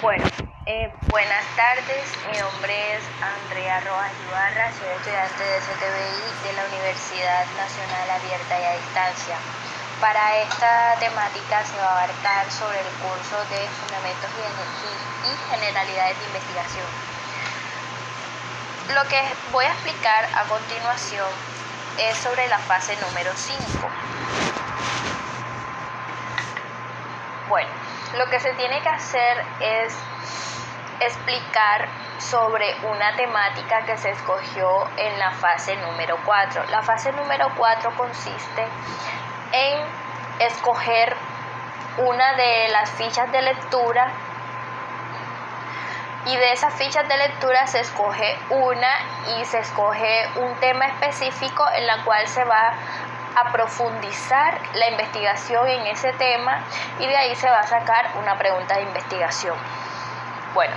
Bueno, buenas tardes, mi nombre es Andrea Rojas Ibarra, soy estudiante de CTBI de la Universidad Nacional Abierta y a Distancia. Para esta temática se va a abarcar sobre el curso de Fundamentos y Generalidades de Investigación. Lo que voy a explicar a continuación es sobre la fase número 5. Bueno, lo que se tiene que hacer es explicar sobre una temática que se escogió en la fase número 4. La fase número 4 consiste en escoger una de las fichas de lectura y de esas fichas de lectura se escoge una y se escoge un tema específico en la cual se va a profundizar la investigación en ese tema y de ahí se va a sacar una pregunta de investigación. Bueno,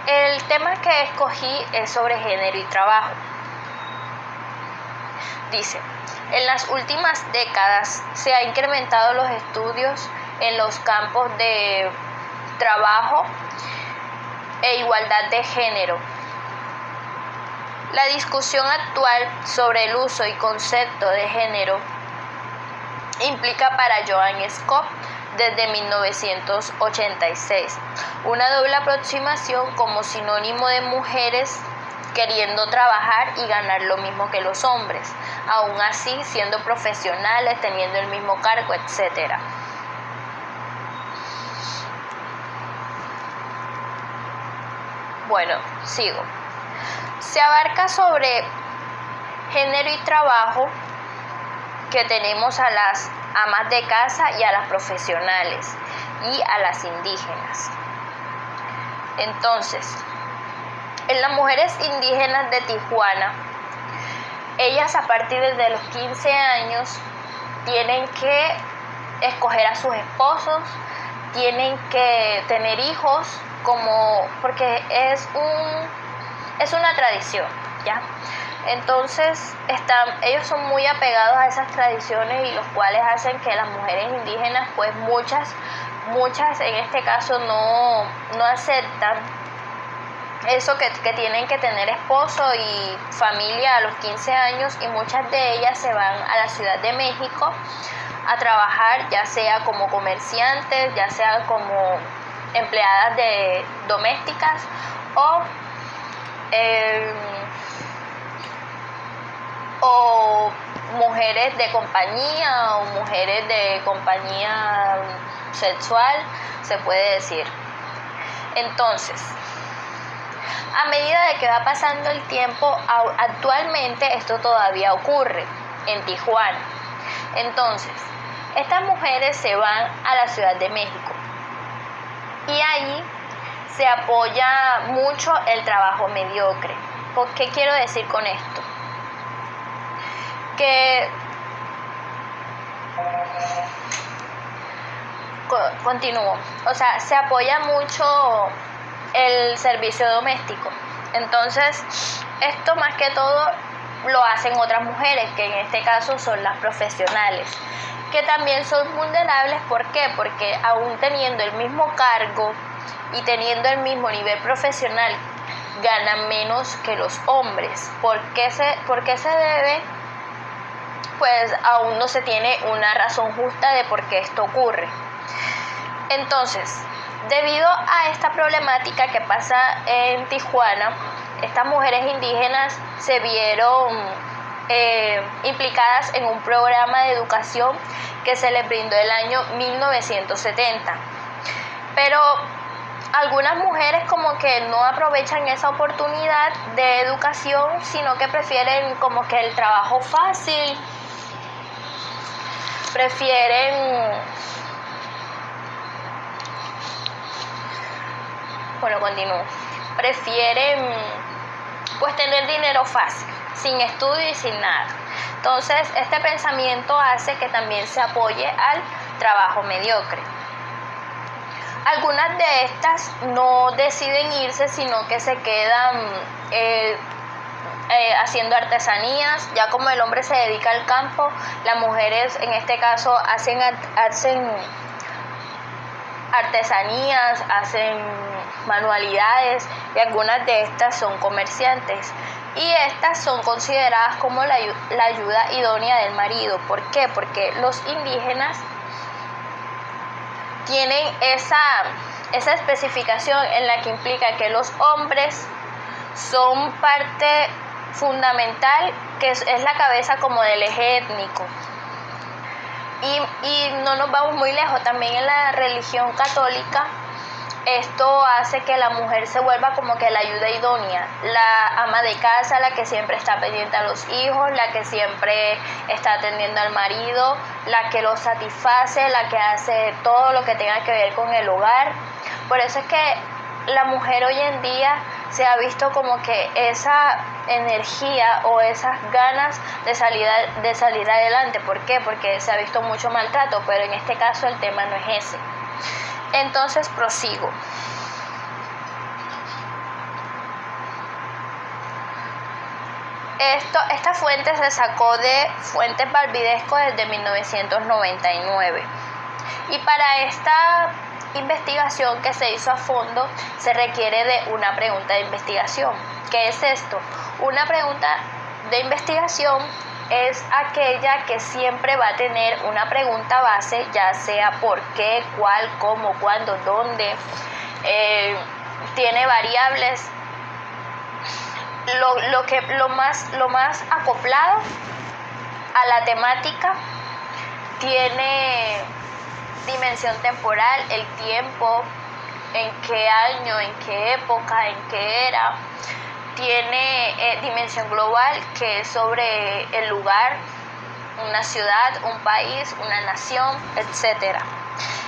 el tema que escogí es sobre género y trabajo. Dice, en las últimas décadas se han incrementado los estudios en los campos de trabajo e igualdad de género. La discusión actual sobre el uso y concepto de género implica para Joan Scott desde 1986 una doble aproximación como sinónimo de mujeres queriendo trabajar y ganar lo mismo que los hombres, aún así siendo profesionales, teniendo el mismo cargo, etc. Bueno, sigo. Se abarca sobre género y trabajo que tenemos a las amas de casa y a las profesionales y a las indígenas. Entonces, en las mujeres indígenas de Tijuana, ellas a partir de los 15 años tienen que escoger a sus esposos, tienen que tener hijos, porque es una tradición, ¿ya? Entonces, ellos son muy apegados a esas tradiciones y los cuales hacen que las mujeres indígenas, pues muchas en este caso no aceptan eso que tienen que tener esposo y familia a los 15 años y muchas de ellas se van a la Ciudad de México a trabajar, ya sea como comerciantes, ya sea como empleadas domésticas o mujeres de compañía o mujeres de compañía sexual, se puede decir. Entonces, a medida de que va pasando el tiempo, actualmente esto todavía ocurre en Tijuana. Entonces, estas mujeres se van a la Ciudad de México y ahí se apoya mucho el trabajo mediocre. ¿Por qué quiero decir con esto? Que continúo. O sea, se apoya mucho el servicio doméstico. Entonces, esto más que todo lo hacen otras mujeres, que en este caso son las profesionales, que también son vulnerables. ¿Por qué? Porque aún teniendo el mismo cargo y teniendo el mismo nivel profesional, ganan menos que los hombres. ¿Por qué se debe? Pues aún no se tiene una razón justa de por qué esto ocurre. Entonces, debido a esta problemática que pasa en Tijuana, estas mujeres indígenas se vieron implicadas en un programa de educación que se les brindó el año 1970. Pero algunas mujeres como que no aprovechan esa oportunidad de educación, sino que prefieren como que el trabajo fácil, prefieren pues tener dinero fácil, sin estudio y sin nada. Entonces, este pensamiento hace que también se apoye al trabajo mediocre. Algunas de estas no deciden irse, sino que se quedan haciendo artesanías. Ya como el hombre se dedica al campo, las mujeres en este caso hacen artesanías, hacen manualidades y algunas de estas son comerciantes. Y estas son consideradas como la ayuda idónea del marido. ¿Por qué? Porque los indígenas tienen esa especificación en la que implica que los hombres son parte fundamental, que es la cabeza como del eje étnico. Y no nos vamos muy lejos, también en la religión católica esto hace que la mujer se vuelva como que la ayuda idónea, la ama de casa, la que siempre está pendiente a los hijos, la que siempre está atendiendo al marido, la que lo satisface, la que hace todo lo que tenga que ver con el hogar. Por eso es que la mujer hoy en día se ha visto como que esa energía o esas ganas de salir adelante. ¿Por qué? Porque se ha visto mucho maltrato, pero en este caso el tema no es ese. Entonces prosigo. Esta fuente se sacó de Fuentes Valvidesco desde 1999. Y para esta investigación que se hizo a fondo se requiere de una pregunta de investigación. ¿Qué es esto? Una pregunta de investigación es aquella que siempre va a tener una pregunta base, ya sea por qué, cuál, cómo, cuándo, dónde. Tiene variables, lo más acoplado a la temática. Tiene dimensión temporal, el tiempo, en qué año, en qué época, en qué era. Tiene dimensión global, que es sobre el lugar, una ciudad, un país, una nación, etc.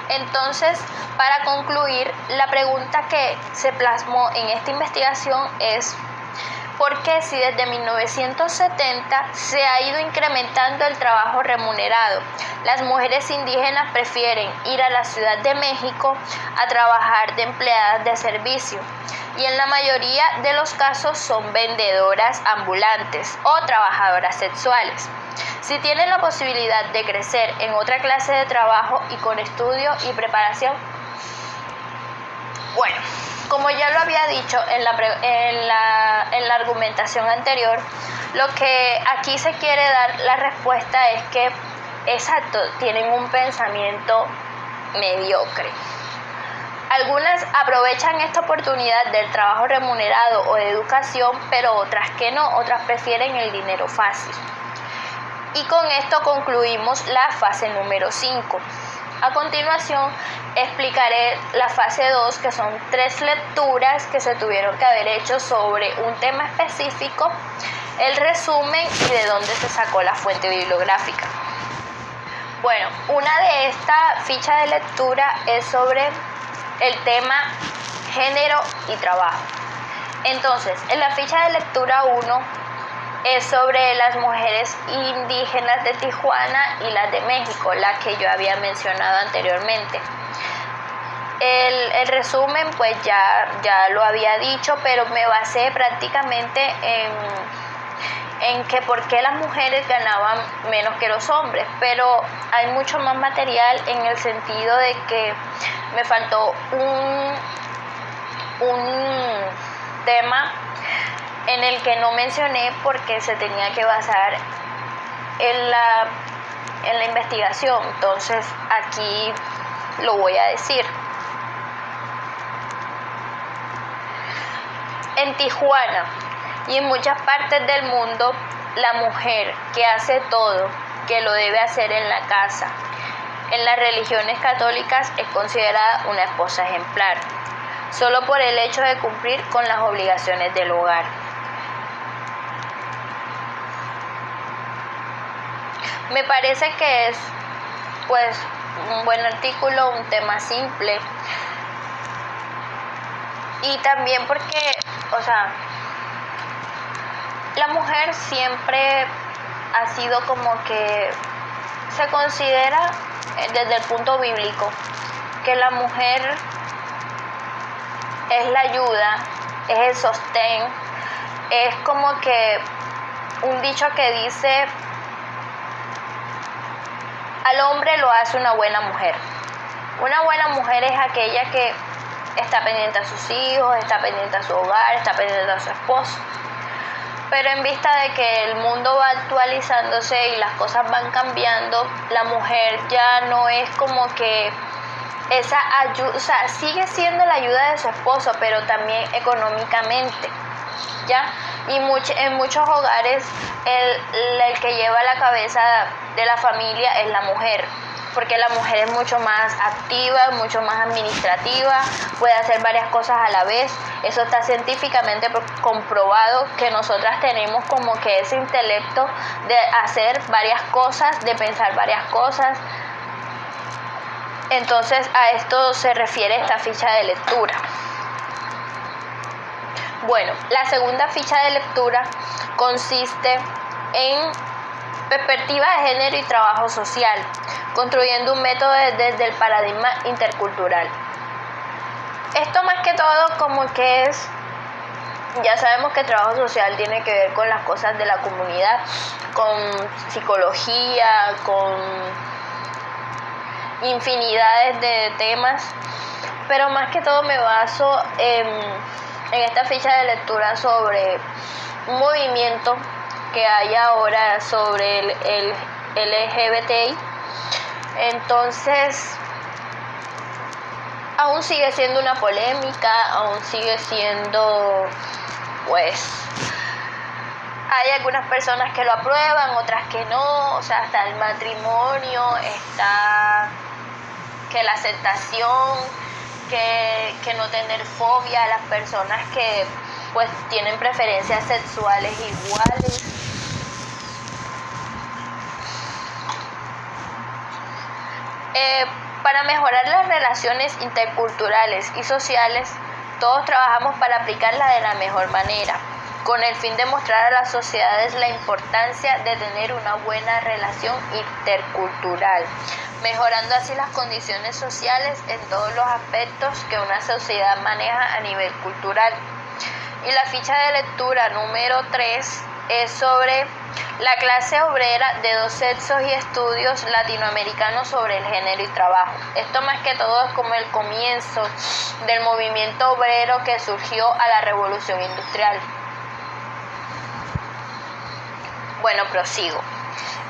Entonces, para concluir, la pregunta que se plasmó en esta investigación es: ¿por qué, si desde 1970 se ha ido incrementando el trabajo remunerado, las mujeres indígenas prefieren ir a la Ciudad de México a trabajar de empleadas de servicio? Y en la mayoría de los casos son vendedoras ambulantes o trabajadoras sexuales. Si tienen la posibilidad de crecer en otra clase de trabajo y con estudio y preparación. Bueno, como ya lo había dicho en la argumentación anterior, lo que aquí se quiere dar la respuesta es que, exacto, tienen un pensamiento mediocre. Algunas aprovechan esta oportunidad del trabajo remunerado o de educación, pero otras que no, otras prefieren el dinero fácil. Y con esto concluimos la fase número 5. A continuación explicaré la fase 2, que son 3 lecturas que se tuvieron que haber hecho sobre un tema específico, el resumen y de dónde se sacó la fuente bibliográfica. Bueno, una de estas fichas de lectura es sobre el tema género y trabajo. Entonces, en la ficha de lectura 1 es sobre las mujeres indígenas de Tijuana y las de México, la que yo había mencionado anteriormente. El resumen pues ya lo había dicho, pero me basé prácticamente en que por qué las mujeres ganaban menos que los hombres, pero hay mucho más material en el sentido de que me faltó un tema en el que no mencioné porque se tenía que basar en la investigación. Entonces aquí lo voy a decir. En Tijuana y en muchas partes del mundo, la mujer que hace todo, que lo debe hacer en la casa, en las religiones católicas es considerada una esposa ejemplar, solo por el hecho de cumplir con las obligaciones del hogar. Me parece que es pues un buen artículo, un tema simple, y también porque, la mujer siempre ha sido como que se considera desde el punto bíblico que la mujer es la ayuda, es el sostén, es como que un dicho que dice: al hombre lo hace una buena mujer. Una buena mujer es aquella que está pendiente a sus hijos, está pendiente a su hogar, está pendiente a su esposo. Pero en vista de que el mundo va actualizándose y las cosas van cambiando, la mujer ya no es como que esa ayuda, o sea, sigue siendo la ayuda de su esposo, pero también económicamente, ¿ya? Y en muchos hogares el que lleva la cabeza de la familia es la mujer, porque la mujer es mucho más activa, mucho más administrativa, puede hacer varias cosas a la vez. Eso está científicamente comprobado, que nosotras tenemos como que ese intelecto de hacer varias cosas, de pensar varias cosas. Entonces a esto se refiere esta ficha de lectura. Bueno, la segunda ficha de lectura consiste en perspectiva de género y trabajo social, construyendo un método desde el paradigma intercultural. Esto más que todo como que es, ya sabemos que el trabajo social tiene que ver con las cosas de la comunidad, con psicología, con infinidades de temas, pero más que todo me baso en esta ficha de lectura sobre un movimiento que hay ahora sobre el LGBTI. Entonces, aún sigue siendo una polémica, aún sigue siendo, pues, hay algunas personas que lo aprueban, otras que no, o sea, hasta el matrimonio, está que la aceptación, que no tener fobia a las personas que pues tienen preferencias sexuales iguales. Para mejorar las relaciones interculturales y sociales, todos trabajamos para aplicarla de la mejor manera, con el fin de mostrar a las sociedades la importancia de tener una buena relación intercultural, mejorando así las condiciones sociales en todos los aspectos que una sociedad maneja a nivel cultural. Y la ficha de lectura número 3 es sobre la clase obrera de dos sexos y estudios latinoamericanos sobre el género y trabajo. Esto más que todo es como el comienzo del movimiento obrero que surgió a la revolución industrial. Bueno, prosigo.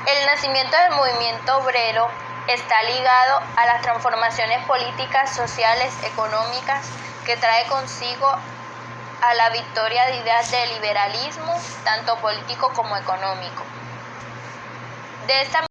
El nacimiento del movimiento obrero está ligado a las transformaciones políticas, sociales, económicas que trae consigo a la victoria de ideas de liberalismo, tanto político como económico. De esta